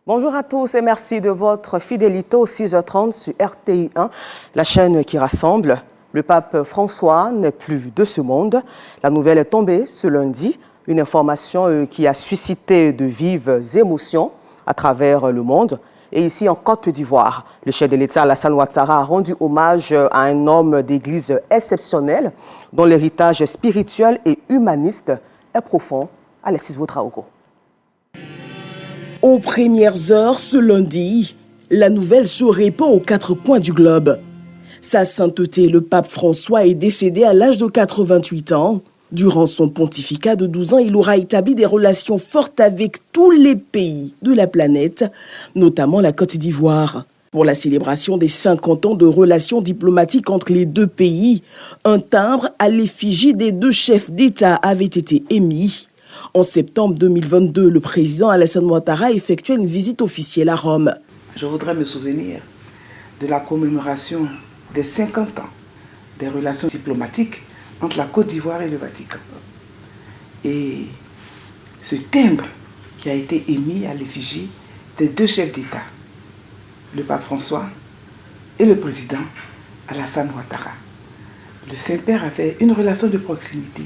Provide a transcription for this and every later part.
Bonjour à tous et merci de votre fidélité au 6h30 sur RTI 1, la chaîne qui rassemble. Le pape François n'est plus de ce monde. La nouvelle est tombée ce lundi, une information qui a suscité de vives émotions à travers le monde. Et ici en Côte d'Ivoire, le chef de l'État Alassane Ouattara a rendu hommage à un homme d'église exceptionnel dont l'héritage spirituel et humaniste est profond. Alexis Ouattara. Aux premières heures ce lundi, la nouvelle se répand aux quatre coins du globe. Sa sainteté, le pape François, est décédé à l'âge de 88 ans. Durant son pontificat de 12 ans, il aura établi des relations fortes avec tous les pays de la planète, notamment la Côte d'Ivoire. Pour la célébration des 50 ans de relations diplomatiques entre les deux pays, un timbre à l'effigie des deux chefs d'État avait été émis. En septembre 2022, le président Alassane Ouattara effectuait une visite officielle à Rome. Je voudrais me souvenir de la commémoration des 50 ans des relations diplomatiques entre la Côte d'Ivoire et le Vatican. Et ce timbre qui a été émis à l'effigie des deux chefs d'État, le pape François et le président Alassane Ouattara. Le Saint-Père avait une relation de proximité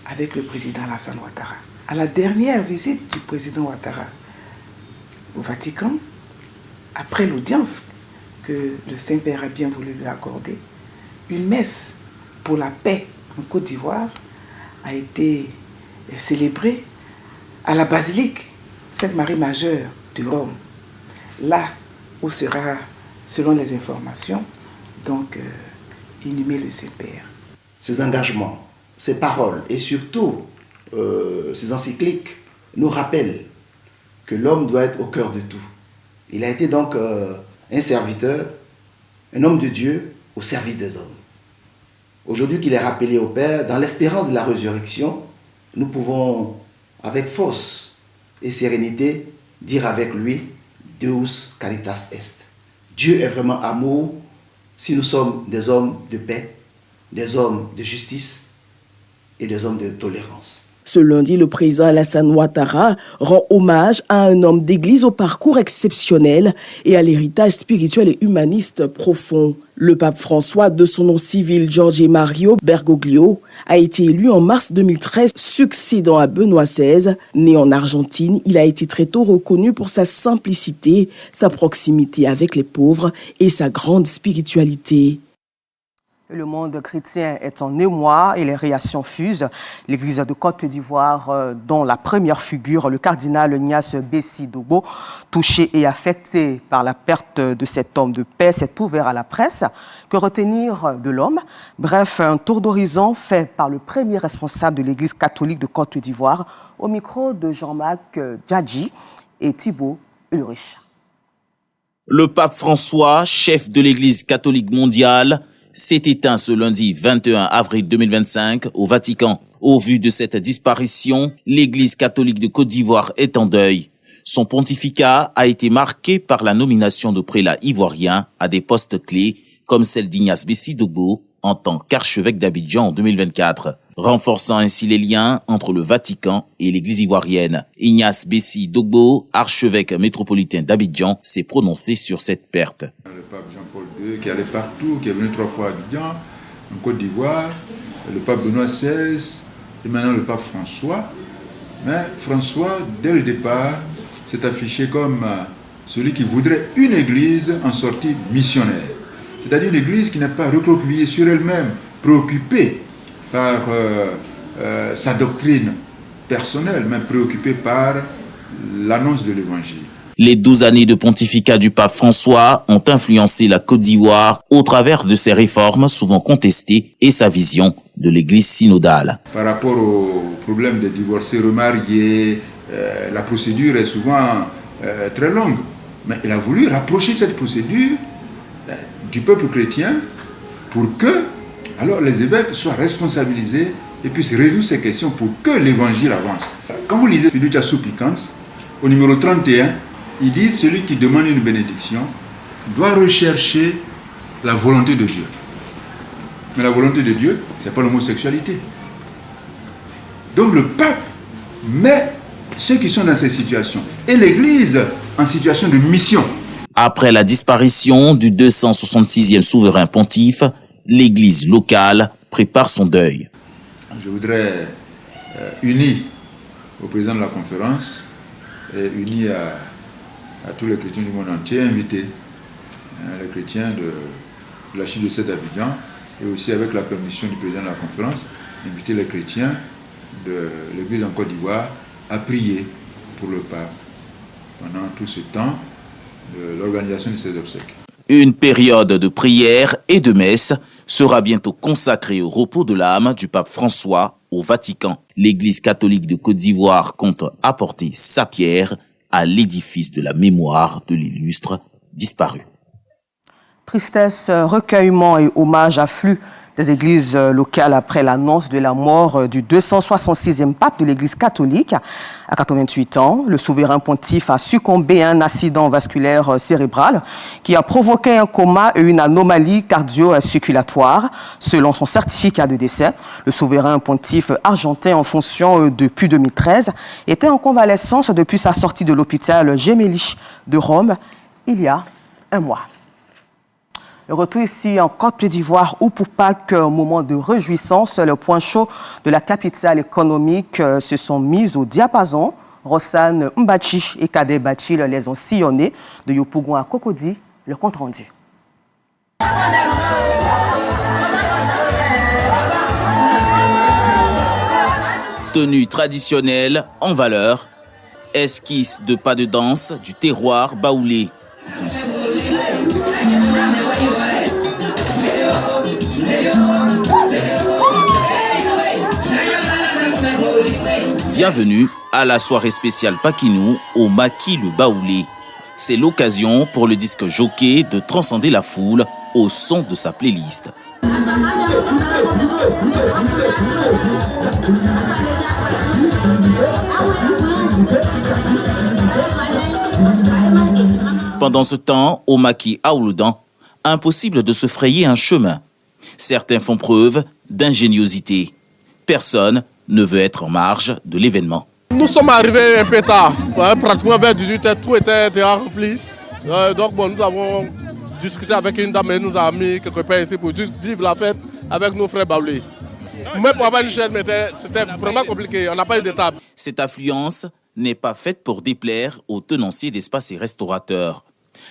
avec le président Alassane Ouattara. À la dernière visite du président Ouattara au Vatican, après l'audience que le Saint-Père a bien voulu lui accorder, une messe pour la paix en Côte d'Ivoire a été célébrée à la basilique Sainte-Marie Majeure de Rome, là où sera, selon les informations, donc inhumé le Saint-Père. Ces engagements, ces paroles et surtout ces encycliques nous rappellent que l'homme doit être au cœur de tout. Il a été donc un serviteur, un homme de Dieu au service des hommes. Aujourd'hui qu'il est rappelé au Père, dans l'espérance de la résurrection, nous pouvons avec force et sérénité dire avec lui « Deus caritas est ». Dieu est vraiment amour si nous sommes des hommes de paix, des hommes de justice et des hommes de tolérance. Ce lundi, le président Alassane Ouattara rend hommage à un homme d'église au parcours exceptionnel et à l'héritage spirituel et humaniste profond. Le pape François, de son nom civil Jorge Mario Bergoglio, a été élu en mars 2013, succédant à Benoît XVI. Né en Argentine, il a été très tôt reconnu pour sa simplicité, sa proximité avec les pauvres et sa grande spiritualité. Le monde chrétien est en émoi et les réactions fusent. L'église de Côte d'Ivoire, dont la première figure, le cardinal Ignace Bessi Dogbo, touché et affecté par la perte de cet homme de paix, s'est ouvert à la presse. Que retenir de l'homme? Bref, un tour d'horizon fait par le premier responsable de l'église catholique de Côte d'Ivoire, au micro de Jean-Marc Djadji et Thibault Ulrich. Le pape François, chef de l'église catholique mondiale, s'est éteint ce lundi 21 avril 2025 au Vatican. Au vu de cette disparition, l'Église catholique de Côte d'Ivoire est en deuil. Son pontificat a été marqué par la nomination de prélats ivoiriens à des postes clés, comme celle d'Ignace Bessi Dogbo en tant qu'archevêque d'Abidjan en 2024, renforçant ainsi les liens entre le Vatican et l'Église ivoirienne. Ignace Bessi Dogbo, archevêque métropolitain d'Abidjan, s'est prononcé sur cette perte. Le pape Jean-Paul II qui allait partout, qui est venu 3 fois à Abidjan, en Côte d'Ivoire, le pape Benoît XVI et maintenant le pape François. Mais François, dès le départ, s'est affiché comme celui qui voudrait une église en sortie missionnaire. C'est-à-dire une église qui n'est pas recroquevillée sur elle-même, préoccupée par sa doctrine personnelle, mais préoccupée par l'annonce de l'évangile. Les 12 années de pontificat du pape François ont influencé la Côte d'Ivoire au travers de ses réformes souvent contestées et sa vision de l'église synodale. Par rapport au problème des divorcés remariés, la procédure est souvent très longue. Mais il a voulu rapprocher cette procédure du peuple chrétien pour que alors, les évêques soient responsabilisés et puissent résoudre ces questions pour que l'évangile avance. Quand vous lisez Fiducia Supplicans, au numéro 31, il dit « Celui qui demande une bénédiction doit rechercher la volonté de Dieu. » Mais la volonté de Dieu, ce n'est pas l'homosexualité. Donc le pape met ceux qui sont dans ces situations et l'Église en situation de mission. Après la disparition du 266e souverain pontife, l'Église locale prépare son deuil. Je voudrais unir au président de la conférence et unir à tous les chrétiens du monde entier, inviter les chrétiens de la Archidiocèse d'Abidjan et aussi avec la permission du président de la conférence, inviter les chrétiens de l'Église en Côte d'Ivoire à prier pour le pape pendant tout ce temps de l'organisation de ces obsèques. Une période de prière et de messe sera bientôt consacrée au repos de l'âme du pape François au Vatican. L'Église catholique de Côte d'Ivoire compte apporter sa pierre à l'édifice de la mémoire de l'illustre disparu. Tristesse, recueillement et hommage affluent des églises locales après l'annonce de la mort du 266e pape de l'église catholique. À 88 ans, le souverain pontife a succombé à un accident vasculaire cérébral qui a provoqué un coma et une anomalie cardio-circulatoire. Selon son certificat de décès, le souverain pontife argentin en fonction depuis 2013 était en convalescence depuis sa sortie de l'hôpital Gemelli de Rome il y a un mois. Le retour ici en Côte d'Ivoire où pour Pâques, un moment de réjouissance, le point chaud de la capitale économique se sont mis au diapason. Rossane Mbachi et Kadé Bachil les ont sillonnés. De Yopougon à Cocody, le compte rendu. Tenue traditionnelle en valeur, esquisse de pas de danse du terroir baoulé. Bienvenue à la soirée spéciale Pakinou au Maquis le Baoulé. C'est l'occasion pour le disque jockey de transcender la foule au son de sa playlist. Pendant ce temps, au Maquis Aouloudan, impossible de se frayer un chemin. Certains font preuve d'ingéniosité. Personne ne veut être en marge de l'événement. Nous sommes arrivés un peu tard, pratiquement vers 18h, tout était déjà rempli. Donc nous avons discuté avec une dame et nous a mis quelque part ici pour juste vivre la fête avec nos frères baoulés. Mais pour avoir une chaise, c'était vraiment compliqué, on n'a pas eu de table. Cette affluence n'est pas faite pour déplaire aux tenanciers d'espaces et restaurateurs.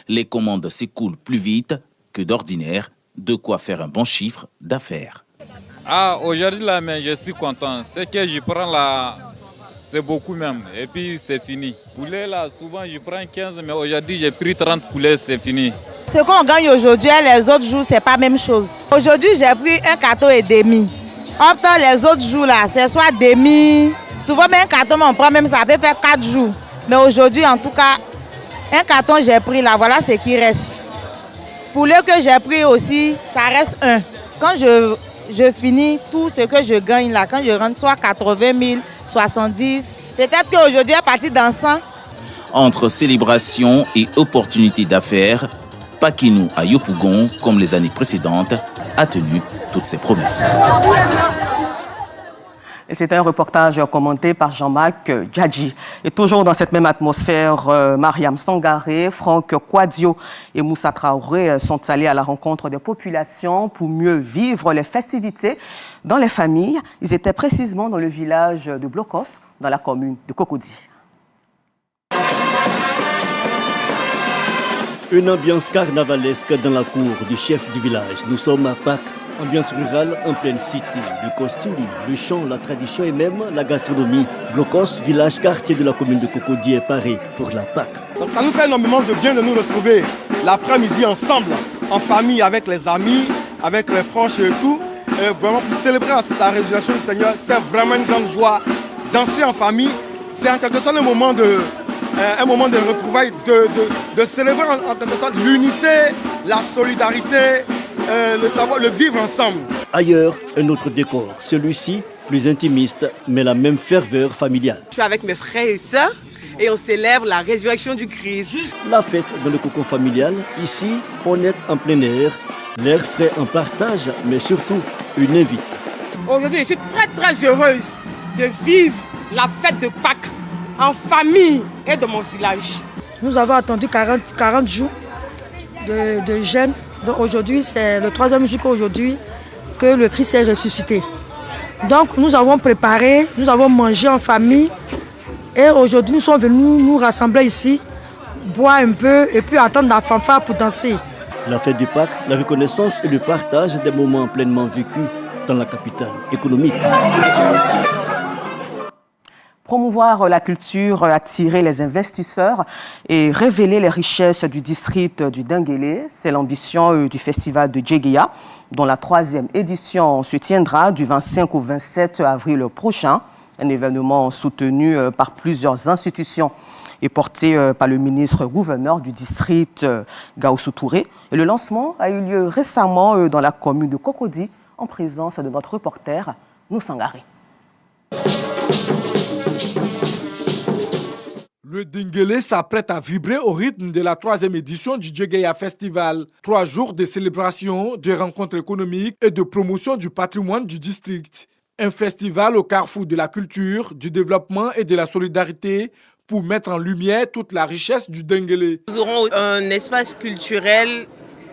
Les commandes s'écoulent plus vite que d'ordinaire, de quoi faire un bon chiffre d'affaires. Aujourd'hui là, mais je suis content. Ce que je prends là, c'est beaucoup même. Et puis c'est fini. Poulet là, souvent je prends 15, mais aujourd'hui j'ai pris 30 poulets, c'est fini. Ce qu'on gagne aujourd'hui et les autres jours, c'est pas la même chose. Aujourd'hui, j'ai pris un carton et demi. Après les autres jours là, c'est soit demi. Souvent même un carton, on prend même ça peut faire 4 jours. Mais aujourd'hui, en tout cas, un carton j'ai pris là, voilà ce qui reste. Poulet que j'ai pris aussi, ça reste un. Quand je finis tout ce que je gagne là, quand je rentre soit 80 000, 70, peut-être qu'aujourd'hui, à partir d'un 100. Entre célébration et opportunité d'affaires, Pakinou à Yopougon, comme les années précédentes, a tenu toutes ses promesses. Et c'était un reportage commenté par Jean-Marc Djadji. Et toujours dans cette même atmosphère, Mariam Sangaré, Franck Kouadio et Moussa Traoré sont allés à la rencontre des populations pour mieux vivre les festivités dans les familles. Ils étaient précisément dans le village de Blocos, dans la commune de Cocody. Une ambiance carnavalesque dans la cour du chef du village. Nous sommes à Pâques. Ambiance rurale en pleine cité, le costume, le chant, la tradition et même la gastronomie. Blocos, village quartier de la commune de Cocody est paré pour la Pâques. Donc ça nous fait énormément de bien de nous retrouver l'après-midi ensemble, en famille, avec les amis, avec les proches et tout. Et vraiment pour célébrer la résurrection du Seigneur, c'est vraiment une grande joie. Danser en famille, c'est en quelque sorte un moment de retrouvailles, de célébrer en quelque sorte l'unité, la solidarité, le vivre ensemble. Ailleurs, un autre décor, celui-ci plus intimiste, mais la même ferveur familiale. Je suis avec mes frères et sœurs et on célèbre la résurrection du Christ. La fête dans le cocon familial, ici, on est en plein air, l'air frais en partage, mais surtout une invite. Aujourd'hui, je suis très heureuse de vivre la fête de Pâques en famille et dans mon village. Nous avons attendu 40 jours de jeûne. Donc aujourd'hui, c'est le 3e jour qu'aujourd'hui que le Christ est ressuscité. Donc nous avons préparé, nous avons mangé en famille. Et aujourd'hui, nous sommes venus nous rassembler ici, boire un peu et puis attendre la fanfare pour danser. La fête du Pâques, la reconnaissance et le partage des moments pleinement vécus dans la capitale économique. Promouvoir la culture, attirer les investisseurs et révéler les richesses du district du Denguélé, c'est l'ambition du festival de Djeguéa, dont la 3e édition se tiendra du 25 au 27 avril prochain. Un événement soutenu par plusieurs institutions et porté par le ministre-gouverneur du district, Gaoussou Touré. Et le lancement a eu lieu récemment dans la commune de Cocody, en présence de notre reporter, Noussangari. Le Denguélé s'apprête à vibrer au rythme de la 3e édition du Djeguéa Festival. 3 jours de célébration, de rencontres économiques et de promotion du patrimoine du district. Un festival au carrefour de la culture, du développement et de la solidarité pour mettre en lumière toute la richesse du Denguélé. Nous aurons un espace culturel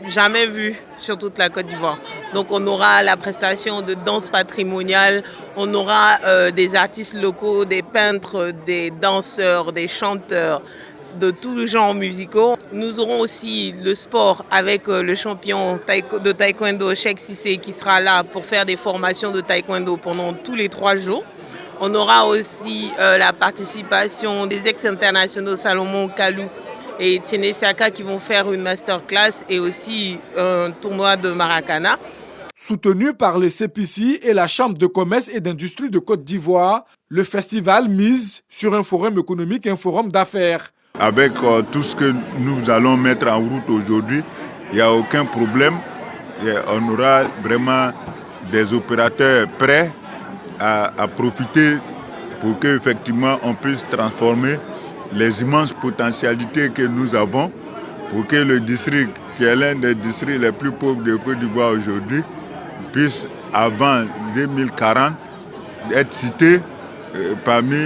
jamais vu sur toute la Côte d'Ivoire. Donc on aura la prestation de danse patrimoniale, on aura des artistes locaux, des peintres, des danseurs, des chanteurs de tous les genres musicaux. Nous aurons aussi le sport avec le champion de taekwondo, Cheikh Cissé, qui sera là pour faire des formations de taekwondo pendant tous les 3 jours. On aura aussi la participation des ex-internationaux Salomon Kalou et Tiene Siaka qui vont faire une masterclass et aussi un tournoi de Maracana. Soutenu par le CPC et la Chambre de commerce et d'industrie de Côte d'Ivoire, le festival mise sur un forum économique et un forum d'affaires. Avec tout ce que nous allons mettre en route aujourd'hui, il n'y a aucun problème. On aura vraiment des opérateurs prêts à profiter pour qu'effectivement on puisse transformer les immenses potentialités que nous avons pour que le district, qui est l'un des districts les plus pauvres de Côte d'Ivoire aujourd'hui, puisse, avant 2040, être cité parmi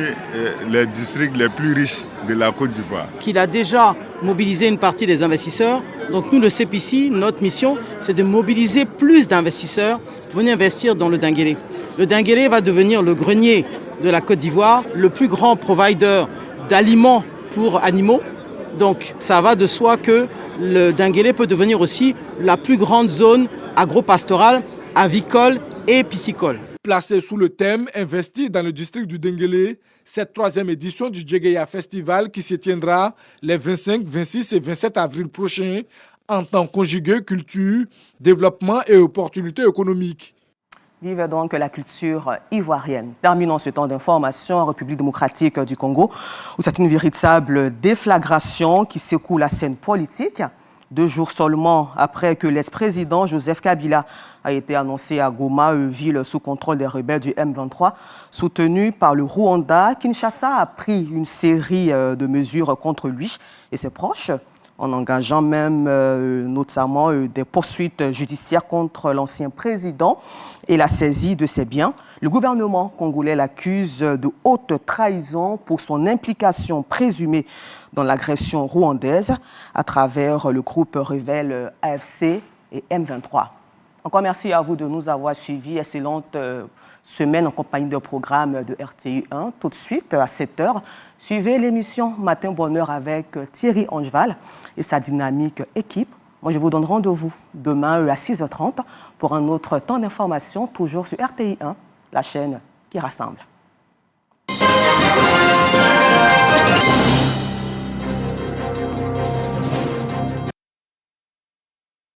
les districts les plus riches de la Côte d'Ivoire. Qu'il a déjà mobilisé une partie des investisseurs. Donc nous, le CPC, notre mission, c'est de mobiliser plus d'investisseurs pour venir investir dans le Denguélé. Le Denguélé va devenir le grenier de la Côte d'Ivoire, le plus grand provider d'aliments pour animaux. Donc ça va de soi que le Denguélé peut devenir aussi la plus grande zone agro-pastorale, avicole et piscicole. Placée sous le thème « Investir dans le district du Denguélé », cette 3e édition du Djeguéa Festival qui se tiendra les 25, 26 et 27 avril prochains entend conjuguer culture, développement et opportunités économiques. Vive donc la culture ivoirienne. Terminons ce temps d'information en République démocratique du Congo, où c'est une véritable déflagration qui secoue la scène politique. 2 jours seulement après que l'ex-président Joseph Kabila a été annoncé à Goma, ville sous contrôle des rebelles du M23, soutenu par le Rwanda, Kinshasa a pris une série de mesures contre lui et ses proches, en engageant même notamment des poursuites judiciaires contre l'ancien président et la saisie de ses biens. Le gouvernement congolais l'accuse de haute trahison pour son implication présumée dans l'agression rwandaise à travers le groupe rebelle AFC et M23. Encore merci à vous de nous avoir suivis. Excellente semaine en compagnie de programme de RTI 1. Tout de suite, à 7h, suivez l'émission Matin Bonheur avec Thierry Angeval et sa dynamique équipe. Moi, je vous donne rendez-vous demain à 6h30 pour un autre temps d'information, toujours sur RTI 1, la chaîne qui rassemble.